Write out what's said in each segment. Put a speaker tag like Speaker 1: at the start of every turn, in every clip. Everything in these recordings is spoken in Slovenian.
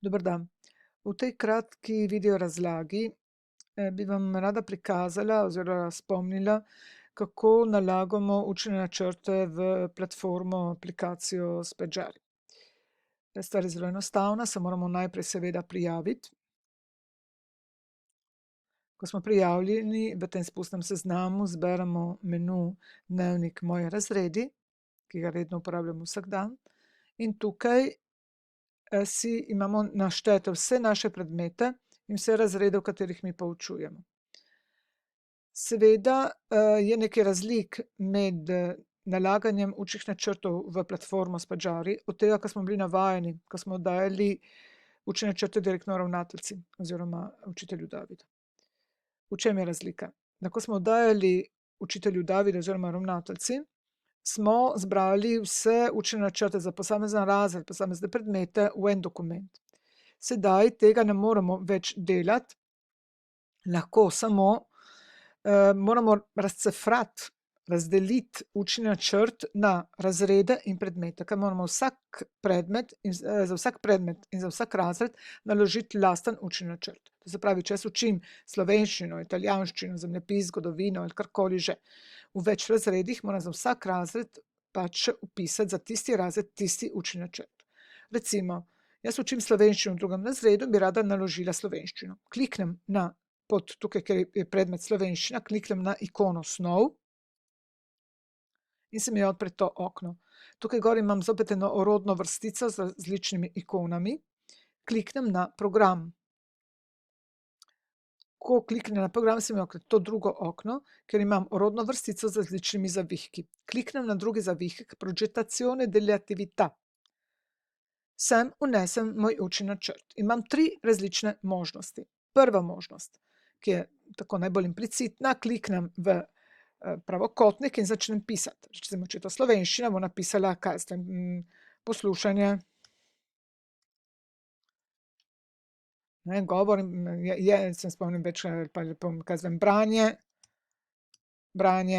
Speaker 1: Dober dan. V tej kratki video razlagi bi vam rada prikazala oziroma spomnila, kako nalagamo učne načrte v platformo aplikacijo Spagyari. Stvar je zelo enostavna, se moramo najprej seveda prijaviti. Ko smo prijavljeni, v tem spustnem seznamu zberemo menu Dnevnik Moji razredi, ki ga redno uporabljam vsak dan, in tukaj si imamo naštete vse naše predmete in vse razrede, v katerih mi poučujemo. Seveda je nekaj razlik med nalaganjem učnih načrtov v platformo Spagyari od tega, kar smo bili navajeni, ko smo dajali učne načrte direktno ravnateljici oziroma učitelju Davidu. V čem je razlika? Da ko smo dajali učitelju Davidu oziroma ravnateljici, smo zbrali vse učne načrte za posamezen razred, posamezne predmete v en dokument. Sedaj tega ne moremo več delati, lahko samo moramo razcefrati, razdeliti učni načrt na razrede in predmete, ker moramo vsak predmet in za vsak predmet in za vsak razred naložiti lasten učni načrt. To se pravi, če jaz učim slovenščino, italijanščino, zemljepis, zgodovino ali karkoli že, v več razredih moram za vsak razred pač vpisati za tisti razred tisti učni načrt. Recimo, jaz učim slovenščino v 2. razredu in bi rada naložila slovenščino. Kliknem pod tukaj, kjer je predmet slovenščina, kliknem na ikono Snov in se mi odpre to okno. Tukaj gor imam zopet eno orodno vrstico z različnimi ikonami. Kliknem na program. Ko kliknem na program, se mi odpre to drugo okno, kjer imam orodno vrstico z različnimi zavihki. Kliknem na drugi zavihek, Progettazione delle attività. Sem vnesem moj učni načrt. Imam 3 različne možnosti. Prva možnost, ki je tako najbolj implicitna, kliknem v pravokotnik in začnem pisati. Recimo, če je to slovenščina, bom napisala, kaj jaz vem, poslušanje, govor, se ne spomnim več, pa kaj jaz vem, branje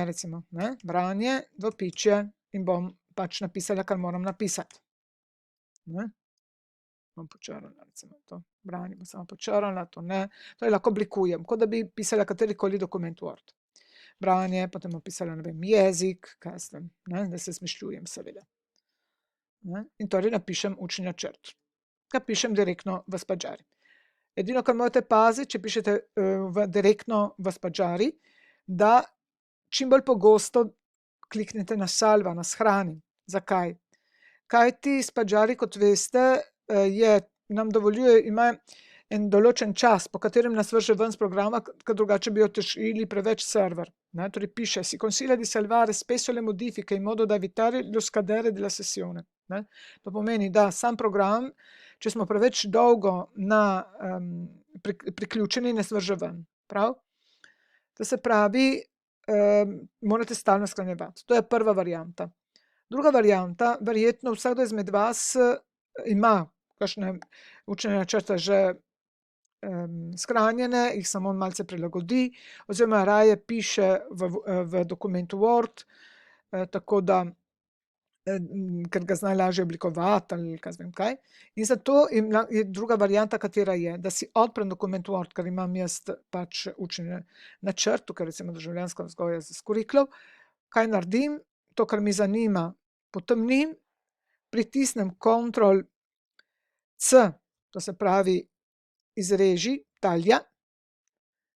Speaker 1: recimo, branje, dvopičje, in bom pač napisala, kar moram napisati. Bom počrnila recimo to, branje bom samo počrnila, to ne, torej lahko oblikujem, kot da bi pisala katerikoli dokument Word. Branje, potem bom pisala, ne vem, jezik, kaj jaz vem, da se izmišljujem seveda. In torej napišem učni načrt. Ga pišem direktno v Spagyari. Edino, kar morate paziti, če pišete direktno v Spagyari, da čim bolj pogosto kliknete na salva, na shrani. Zakaj? Kajti Spagyari, kot veste, nam dovoljuje, ima en določen čas, po katerem nas vrže ven s programa, ker drugače bi otežili preveč server. Torej piše: si consiglia di salvare spesso le modifiche in modo da evitare lo scadere della sessione. To pomeni, da sam program, če smo preveč dolgo priključeni, nas vrže ven. Prav? To se pravi, morate stalno shranjevati. To je prva varianta. Druga varianta, verjetno vsakdo izmed vas ima kakšne učne načrte že shranjene, jih samo malce prilagodi oziroma raje piše v dokumentu Word, tako da, ker ga zna lažje oblikovati ali kaj vem kaj. In zato je druga varianta, katera je, da si odprem dokument Word, ker imam jaz pač učni načrt, tukaj recimo državljanska vzgoja z kurikulov. Kaj naredim? To, kar mi zanima, potemnim, pritisnem Ctrl C, to se pravi izreži, talja,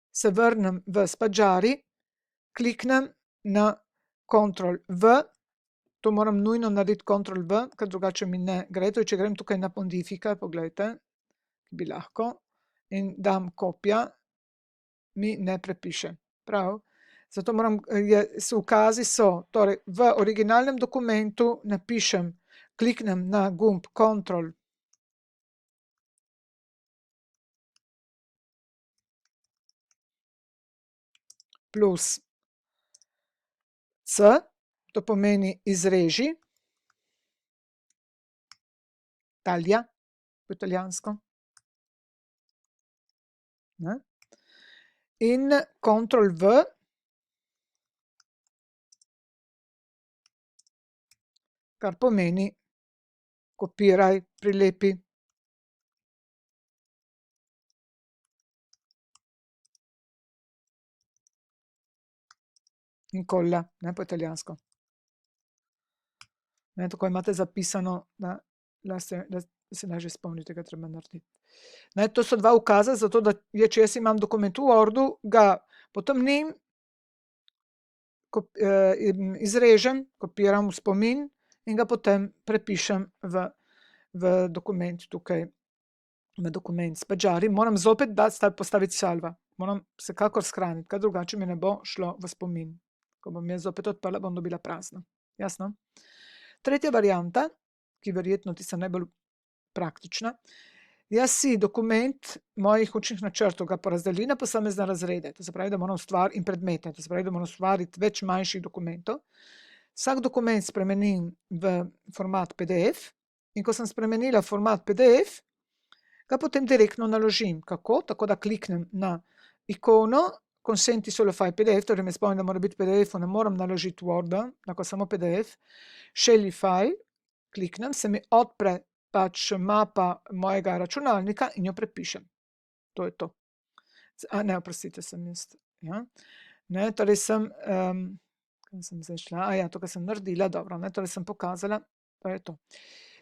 Speaker 1: se vrnem v Spagyari, kliknem na Ctrl V, to moram nujno narediti Ctrl V, ker drugače mi ne gre, torej če grem tukaj na Modifica, poglejte, bi lahko, in dam kopija, mi ne prepiše. Prav? Zato ukazi so, torej v originalnem dokumentu napišem, kliknem na gumb Ctrl plus C, to pomeni izreži, taglia po italijansko, in Ctrl V, kar pomeni kopiraj, prilepi. Incolla, ne, po italijansko. Ne, tako imate zapisano, da se lažje spomnite, kaj treba narediti. Ne, to so dva ukaza, zato da če jaz imam dokument v Wordu, ga potemnim, izrežem, kopiram v spomin in ga potem prepišem v dokument tukaj, v dokument s Pagari. Moram zopet postaviti salva. Moram vsekakor shraniti, kaj drugače mi ne bo šlo v spomin. Ko bom jaz zopet odprla, bom dobila prazno. Jasno? Tretja varianta, ki verjetno tista najbolj praktična, jaz si dokument mojih učnih načrtov ga porazdelim na posamezne razrede, to se pravi, da moram ustvariti in predmete, to se pravi, da moram ustvariti več manjših dokumentov. Vsak dokument spremenim v format PDF in ko sem spremenila format PDF, ga potem direktno naložim. Kako? Tako da kliknem na ikono Consent solo file PDF, torej me spomnim, da mora biti PDF, ne moram naložiti Worda, lahko samo PDF. Šelji file, kliknem, se mi odpre pač mapa mojega računalnika in jo prepišem. To je to. Ne, oprostite, sem jaz. Ja. Ne, torej kaj sem zdaj šla? To, kar sem naredila, dobro, ne, torej sem pokazala, to je to.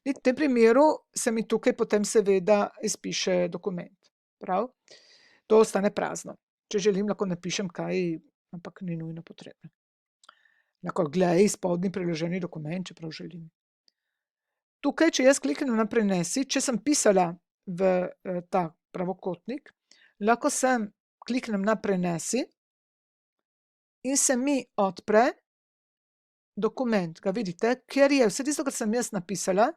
Speaker 1: In v tem primeru se mi tukaj potem seveda izpiše dokument. Prav? To ostane prazno. Če želim, lahko napišem kaj, ampak ni nujno potrebno. Lahko glej, spodnji priloženi dokument, čeprav želim. Tukaj, če jaz kliknem na prenesi, če sem pisala v ta pravokotnik, lahko sem kliknem na prenesi in se mi odpre dokument. Ga vidite? Ker je vse tisto, kar sem jaz napisala,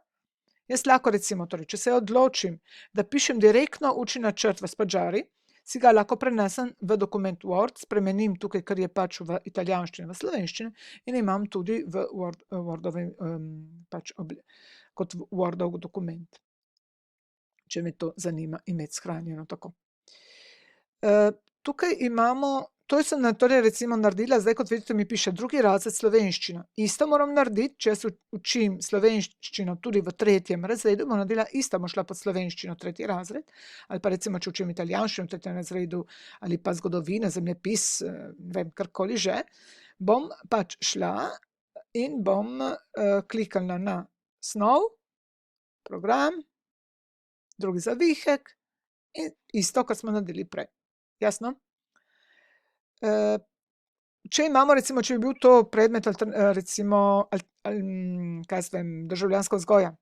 Speaker 1: jaz lahko recimo, torej, če se odločim, da pišem direktno učni načrt v Spadžari, si ga lahko prenesem v dokument Word, spremenim tukaj, kar je pač v italijanščini, v slovenščini in imam tudi v Wordovi kot Wordov dokument. Če me to zanima imeti shranjeno tako. Tukaj imamo, to sem torej recimo naredila, zdaj kot vidite mi piše drugi razred slovenščina. Isto moram narediti, če jaz učim slovenščino tudi v 3. razredu, bom naredila isto, bom šla pod slovenščino 3. razred, ali pa recimo, če učim italijanščino v 3. razredu, ali pa zgodovina, zemljepis, ne vem, karkoli že, bom pač šla in bom klikala na snov, program, drugi zavihek in isto, kar smo naredili prej. Jasno? Če imamo recimo, če bi bil to predmet recimo, kaj jaz vem, državljanska vzgoja,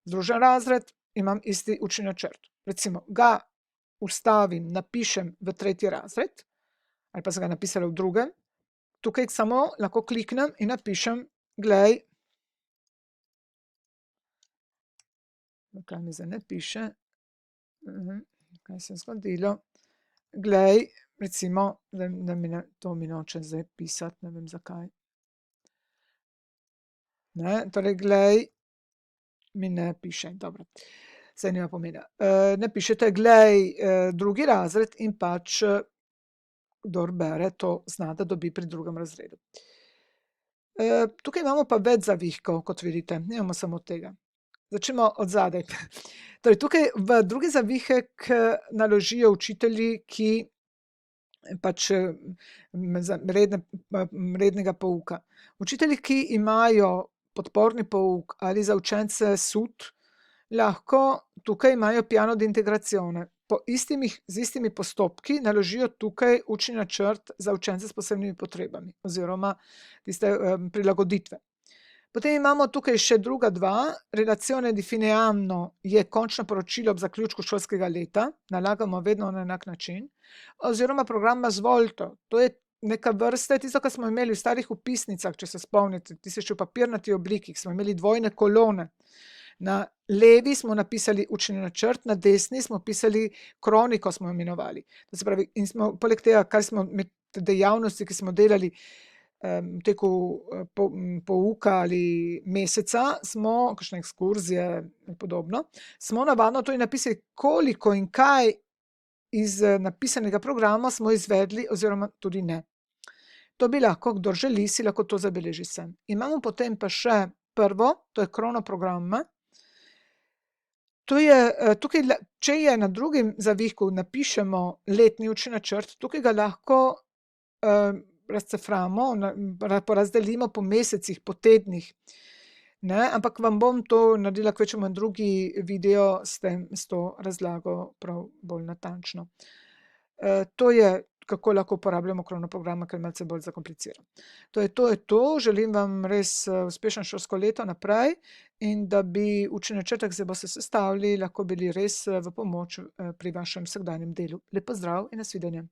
Speaker 1: združen razred, imam isti učni načrt. Recimo ga vstavim, napišem v 3. razred, ali pa sem ga napisala v 2. Tukaj samo lahko kliknem in napišem, glej, kaj mi zdaj ne piše, kaj se je zgodilo, glej, recimo, to mi noče zdaj pisati, ne vem zakaj. Ne, torej, glej, mi ne piše, dobro, saj nima pomena. Ne pišete, glej, 2. razred in pač, kdor bere, to zna, da dobi pri 2. razredu. Tukaj imamo pa več zavihkov, kot vidite, nimamo samo tega. Začnimo od zadaj. Torej, tukaj v drugi zavihek naložijo učitelji, ki pač rednega pouka. Učitelji, ki imajo podporni pouk ali za učence SUT, lahko tukaj imajo piano di integrazione. Z istimi postopki naložijo tukaj učni načrt za učence s posebnimi potrebami oziroma tiste prilagoditve. Potem imamo tukaj še druga dva, relazione di fine anno je končno poročilo ob zaključku šolskega leta, nalagamo vedno na enak način, oziroma programma Svolto, to je neka vrsta, tisto, kar smo imeli v starih vpisnicah, če se spomnite, tisto še v papirnati obliki, smo imeli dvojne kolone. Na levi smo napisali učni načrt, na desni smo pisali kroniko, smo imenovali. To se pravi, in smo poleg tega, kar smo med dejavnosti, ki smo delali v teku pouka ali meseca, smo, kakšne ekskurzije in podobno, smo navadno tudi napisali, koliko in kaj iz napisanega programa smo izvedli oziroma tudi ne. To bi lahko, kdor želi, si lahko to zabeleži sem. Imamo potem pa še prvo, to je kronoprogramma. To je, tukaj, če je na drugem zavihku napišemo letni učni načrt, tukaj ga lahko razceframo, porazdelimo po mesecih, po tednih, ne, ampak vam bom to naredila kvečjemu en drugi video s to razlago prav bolj natančno. To je, kako lahko uporabljamo kronoprograma, ker je malce bolj zakompliciran. To je to, želim vam res uspešno šolsko leto naprej in da bi učni načrtek, zdaj boste sestavili, lahko bili res v pomoč pri vašem vsakdanjem delu. Lep pozdrav in nasvidenje.